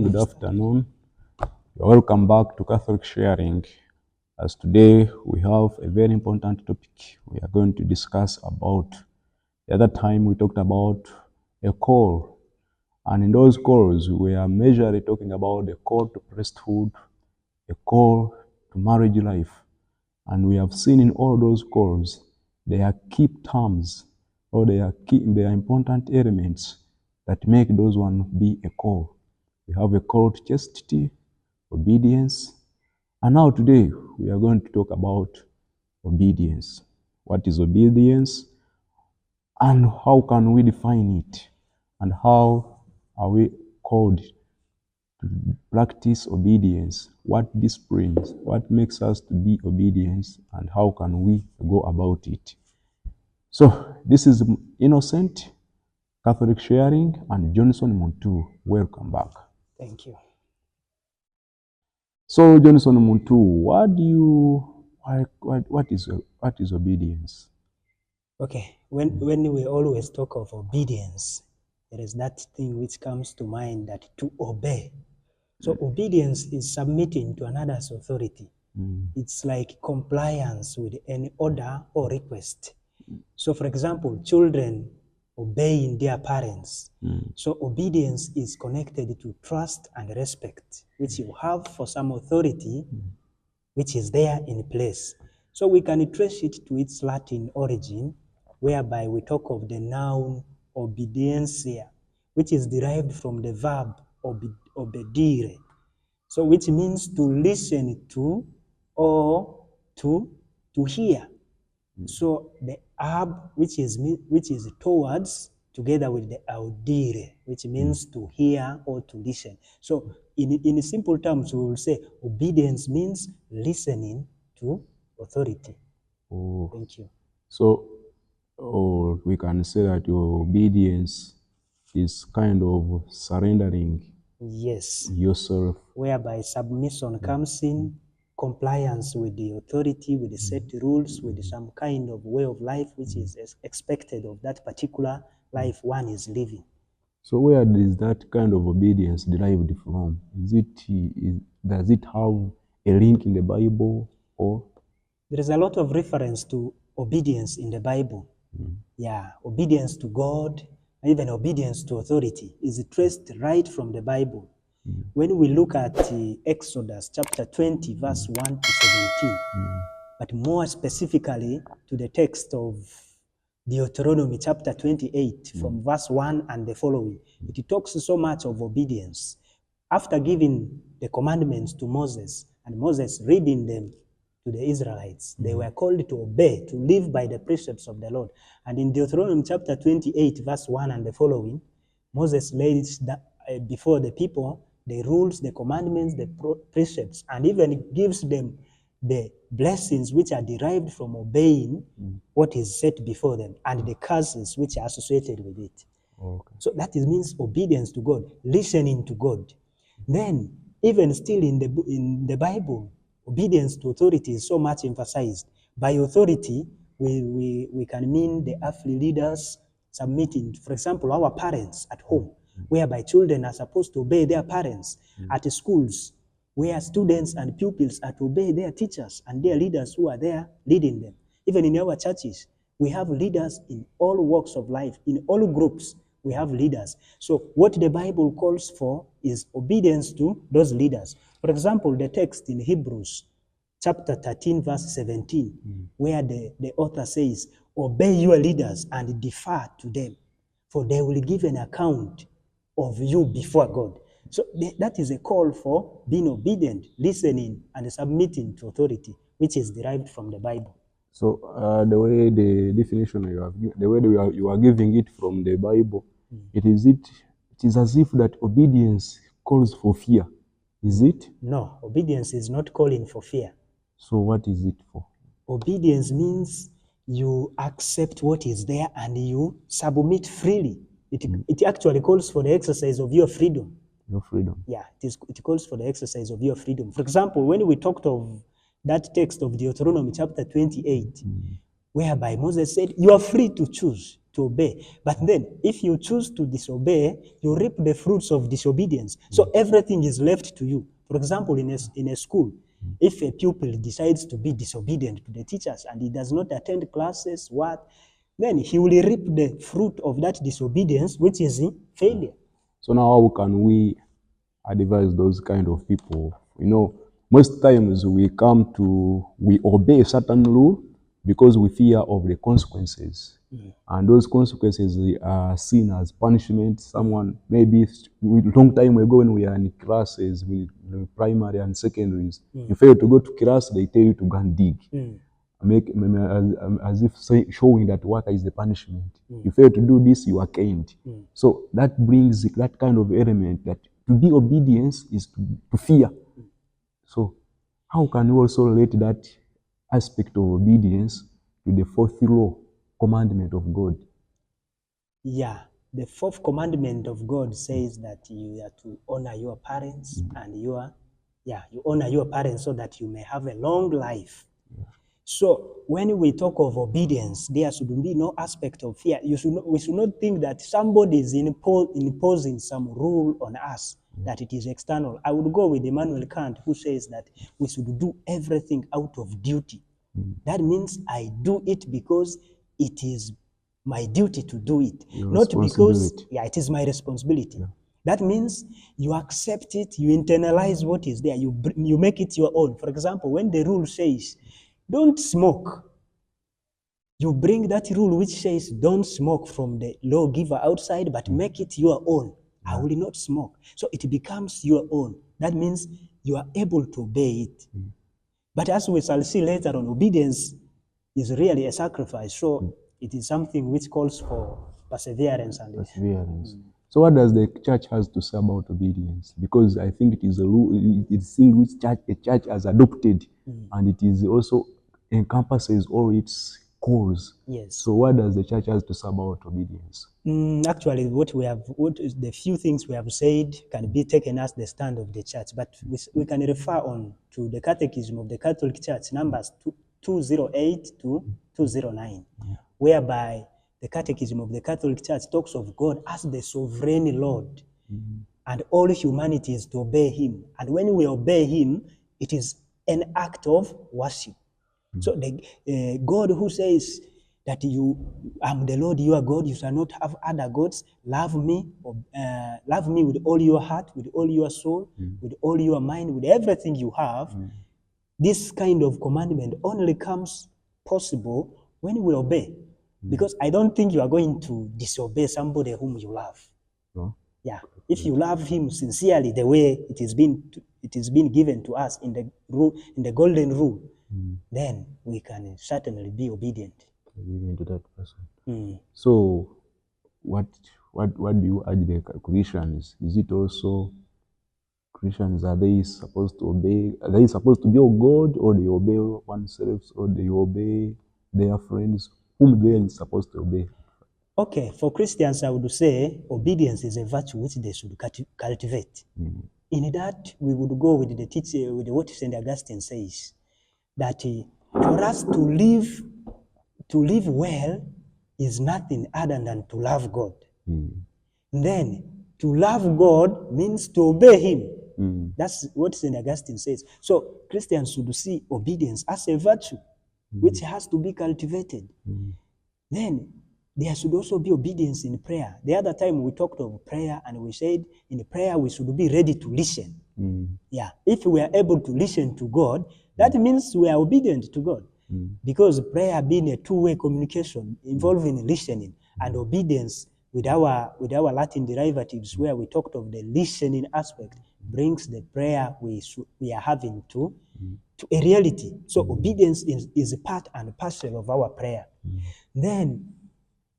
good afternoon. You're welcome back to Catholic Sharing. As today we have a very important topic we are going to discuss about. The other time we talked about a call, and in those calls we are majorly talking about the call to priesthood, a call to marriage life. And we have seen in all those calls, there are key terms or there are important elements that make those one be a call. We have a call to chastity, obedience, and now today we are going to talk about obedience. What is obedience and how can we define it, and how are we called to practice obedience? What disciplines, what makes us to be obedience, and how can we go about it? So this is Innocent, Catholic Sharing, and Johnson Muntu. Welcome back. Thank you. So Johnson Muntu, what is obedience? Okay, when we always talk of obedience, there is that thing which comes to mind, that to obey. So obedience is submitting to another's authority. It's like compliance with any order or request. So for example, children obeying their parents. So obedience is connected to trust and respect, which you have for some authority, which is there in place. So we can trace it to its Latin origin, whereby we talk of the noun obedientia, which is derived from the verb obedire. So which means to listen to or to hear. So the verb which is towards, together with the audire, which means to hear or to listen. So in simple terms, we will say obedience means listening to authority. Oh. Thank you. So we can say that your obedience is kind of surrendering yourself. Whereby submission comes in, compliance with the authority, with the set rules, with some kind of way of life which is expected of that particular life one is living. So where is that kind of obedience derived from? Does it have a link in the Bible, or? There is a lot of reference to obedience in the Bible. Yeah, obedience to God, even obedience to authority is traced right from the Bible. When we look at Exodus chapter 20, verse 1 to 17, but more specifically to the text of Deuteronomy chapter 28, from verse 1 and the following, it talks so much of obedience. After giving the commandments to Moses, and Moses reading them to the Israelites, they were called to obey, to live by the precepts of the Lord. And in Deuteronomy chapter 28, verse 1 and the following, Moses lays before the people the rules, the commandments, the precepts, and even gives them the blessings which are derived from obeying what is set before them, and the curses which are associated with it. Okay. So that means obedience to God, listening to God. Then, even still in the Bible, obedience to authority is so much emphasized. By authority, we can mean the earthly leaders submitting, for example, our parents at home, whereby children are supposed to obey their parents. At schools, where students and pupils are to obey their teachers and their leaders who are there leading them. Even in our churches, we have leaders in all walks of life, in all groups. We have leaders. So what the Bible calls for is obedience to those leaders. For example, the text in Hebrews chapter 13, verse 17, where the author says, obey your leaders and defer to them, for they will give an account of you before God. So that is a call for being obedient, listening, and submitting to authority, which is derived from the Bible. So the way the definition you are giving it from the Bible, it is as if that obedience calls for fear. Is it? No, obedience is not calling for fear. So what is it for? Obedience means you accept what is there and you submit freely. It actually calls for the exercise of your freedom. Your freedom. Yeah, it calls for the exercise of your freedom. For example, when we talked of that text of Deuteronomy chapter 28, whereby Moses said, you are free to choose to obey. But then, if you choose to disobey, you reap the fruits of disobedience. So everything is left to you. For example, in a school, if a pupil decides to be disobedient to the teachers and he does not attend classes, then he will reap the fruit of that disobedience, which is failure. So now how can we advise those kind of people? Most times we obey a certain rule because we fear of the consequences. And those consequences are seen as punishment. Someone, maybe long time ago when we are in classes, primary and secondaries, you fail to go to class, they tell you to go and dig. As if showing that work is the punishment. You fail to do this, you are caned. So that brings that kind of element that to be obedience is to fear. So how can we also relate that aspect of obedience to the fourth law, commandment of God? Yeah, the fourth commandment of God says that you are to honor your parents and you honor your parents so that you may have a long life. So when we talk of obedience, there should be no aspect of fear. We should not think that somebody is imposing some rule on us, that it is external. I would go with Immanuel Kant, who says that we should do everything out of duty. That means I do it because it is my duty to do it, not because it is my responsibility. That means you accept it, you internalize what is there, you make it your own. For example, when the rule says, don't smoke, you bring that rule which says, don't smoke from the lawgiver outside, but make it your own. I will not smoke. So it becomes your own. That means you are able to obey it. But as we shall see later on, obedience is really a sacrifice. So it is something which calls for perseverance. So what does the church has to say about obedience? Because I think it is a rule, it's thing which the church has adopted, and it is also encompasses all its cause. Yes. So what does the church has to say about obedience? Actually, the few things we have said can be taken as the stand of the church, but we can refer on to the Catechism of the Catholic Church, numbers 208 to 209, whereby the Catechism of the Catholic Church talks of God as the sovereign Lord, and all humanity is to obey him. And when we obey him, it is an act of worship. So the God who says that I'm the Lord your God, you shall not have other gods, love me with all your heart, with all your soul, with all your mind, with everything you have. This kind of commandment only comes possible when we obey. Because I don't think you are going to disobey somebody whom you love. Yeah, if you love him sincerely, the way it has been given to us in the golden rule, then we can certainly be obedient. Obedient to that person. So, what do you urge the Christians? Is it also Christians, are they supposed to obey? Are they supposed to be of God, or they obey oneself, or they obey their friends? Whom they are supposed to obey? Okay, for Christians, I would say obedience is a virtue which they should cultivate. In that, we would go with the teaching, with what St. Augustine says, that for us to live well is nothing other than to love God. Then, to love God means to obey him. That's what St. Augustine says. So, Christians should see obedience as a virtue which has to be cultivated. Then, there should also be obedience in prayer. The other time we talked of prayer and we said in prayer we should be ready to listen. Yeah, if we are able to listen to God, that means we are obedient to God. Because prayer being a two-way communication involving listening and obedience with our Latin derivatives, where we talked of the listening aspect, brings the prayer we are having to a reality. So obedience is a part and parcel of our prayer. Then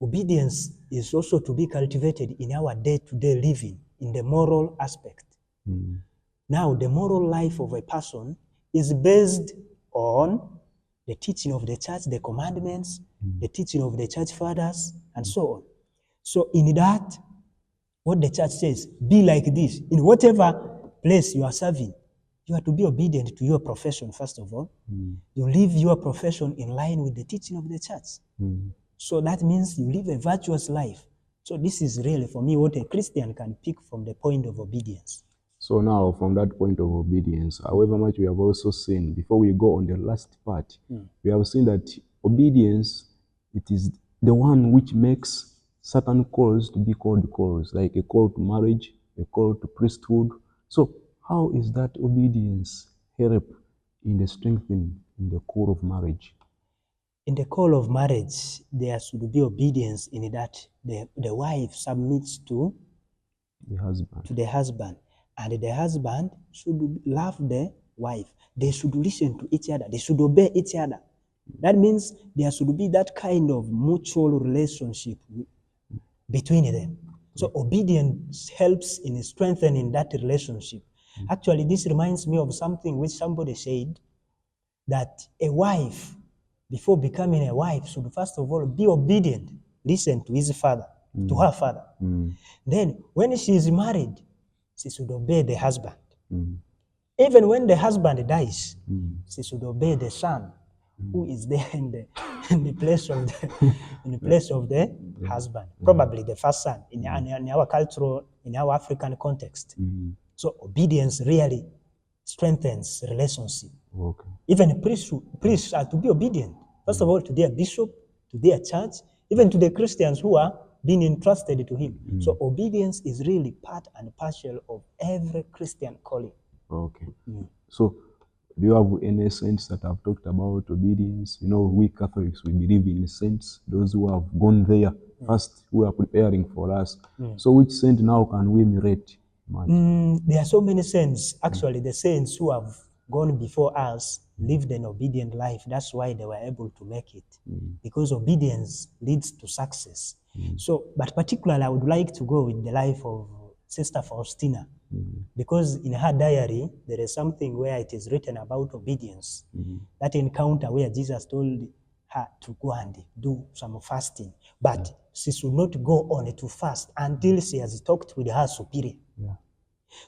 obedience is also to be cultivated in our day-to-day living, in the moral aspect. Now, the moral life of a person is based on the teaching of the church, the commandments, the teaching of the church fathers, and so on. So in that, what the church says, be like this. In whatever place you are serving, you are to be obedient to your profession, first of all. You live your profession in line with the teaching of the church. So that means you live a virtuous life. So this is really, for me, what a Christian can pick from the point of obedience. So now, from that point of obedience, however much we have also seen, before we go on the last part, we have seen that obedience, it is the one which makes certain calls to be called calls, like a call to marriage, a call to priesthood. So how is that obedience help in the strengthening in the core of marriage? In the call of marriage, there should be obedience in that the wife submits to The husband. the husband, and the husband should love the wife. They should listen to each other. They should obey each other. That means there should be that kind of mutual relationship between them. So obedience helps in strengthening that relationship. Actually, this reminds me of something which somebody said, that a wife, before becoming a wife, should first of all be obedient, listen to his father, to her father. Then, when she is married, she should obey the husband. Even when the husband dies, she should obey the son who is there in the place of the husband, probably the first son in our cultural, in our African context. So obedience really strengthens relationship. Okay. Even priests are to be obedient. First of all, to their bishop, to their church, even to the Christians who are being entrusted to him. So obedience is really part and parcel of every Christian calling. Okay. So, do you have any saints that have talked about obedience? You know, we Catholics, we believe in saints, those who have gone there first, who are preparing for us. So, which saint now can we mirate? There are so many saints. Actually, the saints who have gone before us lived an obedient life. That's why they were able to make it. Because obedience leads to success. So, but particularly, I would like to go with the life of Sister Faustina. Because in her diary, there is something where it is written about obedience. That encounter where Jesus told her to go and do some fasting. But she should not go on to fast until she has talked with her superior.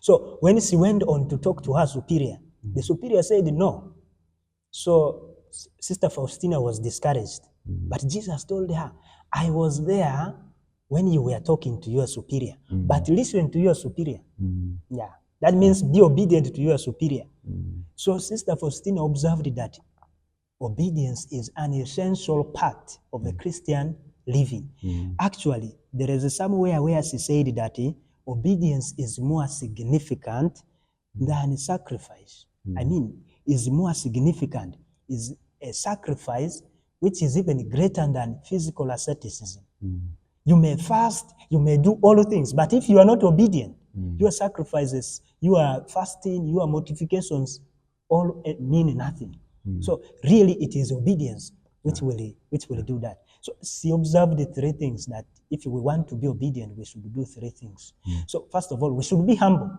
So when she went on to talk to her superior, the superior said no. So Sister Faustina was discouraged. But Jesus told her, I was there when you were talking to your superior, but listen to your superior. Yeah, that means be obedient to your superior. So Sister Faustina observed that obedience is an essential part of a Christian living. Actually, there is somewhere where she said that obedience is more significant than sacrifice. I mean, is more significant, is a sacrifice which is even greater than physical asceticism. You may fast, you may do all things, but if you are not obedient, your sacrifices, your fasting, your mortifications, all mean nothing. So really it is obedience which will do that. So she observed the three things that if we want to be obedient, we should do three things. So first of all, we should be humble.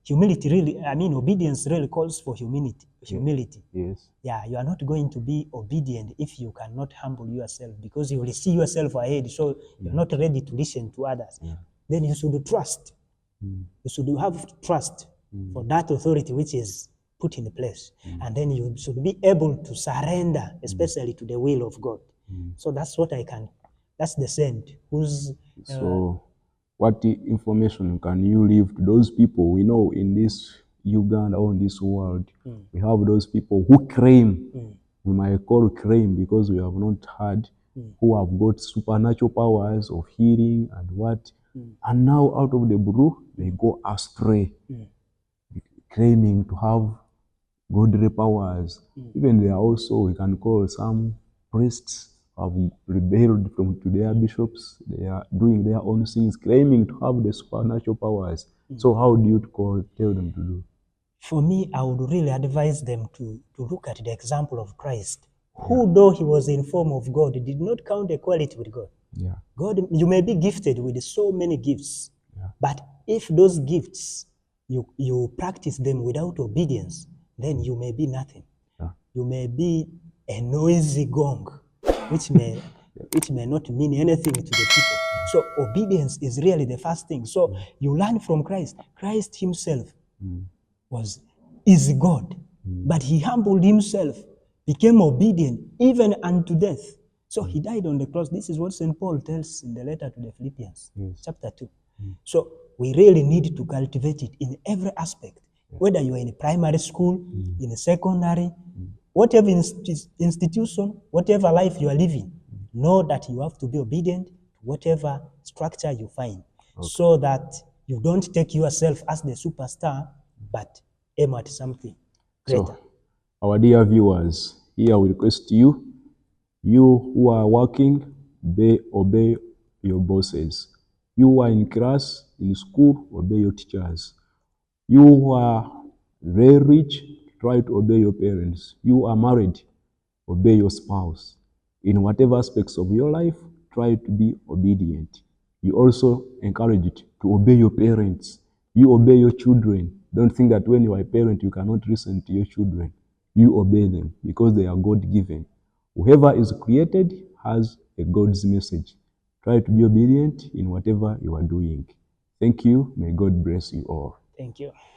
Humility really, I mean, obedience really calls for humility. Yes. Yeah, you are not going to be obedient if you cannot humble yourself, because you will see yourself ahead, so you're not ready to listen to others. Then you should trust. You should have trust for that authority which is put in place. And then you should be able to surrender, especially to the will of God. So that's what that's the saint who's... So, what information can you leave to those people? We know in this Uganda or in this world, we have those people who claim, we might call claim because we have not heard, who have got supernatural powers of healing and what, and now out of the blue, they go astray, claiming to have godly powers. Even there are also, we can call some priests have rebelled to their bishops. They are doing their own things, claiming to have the supernatural powers. So how do you tell them to do? For me, I would really advise them to look at the example of Christ, who, though he was in form of God, did not count equality with God. God, you may be gifted with so many gifts, but if those gifts, you practice them without obedience, then you may be nothing. You may be a noisy gong, which may not mean anything to the people. So obedience is really the first thing. So you learn from Christ. Christ himself is God, but he humbled himself, became obedient even unto death. So he died on the cross. This is what St. Paul tells in the letter to the Philippians, Yes. chapter 2. So we really need to cultivate it in every aspect, whether you are in primary school, in a secondary, whatever institution, whatever life you are living, know that you have to be obedient to whatever structure you find, so that you don't take yourself as the superstar, but aim at something greater. So, our dear viewers, here we request you, you who are working, obey your bosses. You who are in class, in school, obey your teachers. You who are very rich, try to obey your parents. You who are married, obey your spouse. In whatever aspects of your life, try to be obedient. You also encouraged to obey your parents. You obey your children. Don't think that when you are a parent, you cannot listen to your children. You obey them because they are God-given. Whoever is created has a God's message. Try to be obedient in whatever you are doing. Thank you. May God bless you all. Thank you.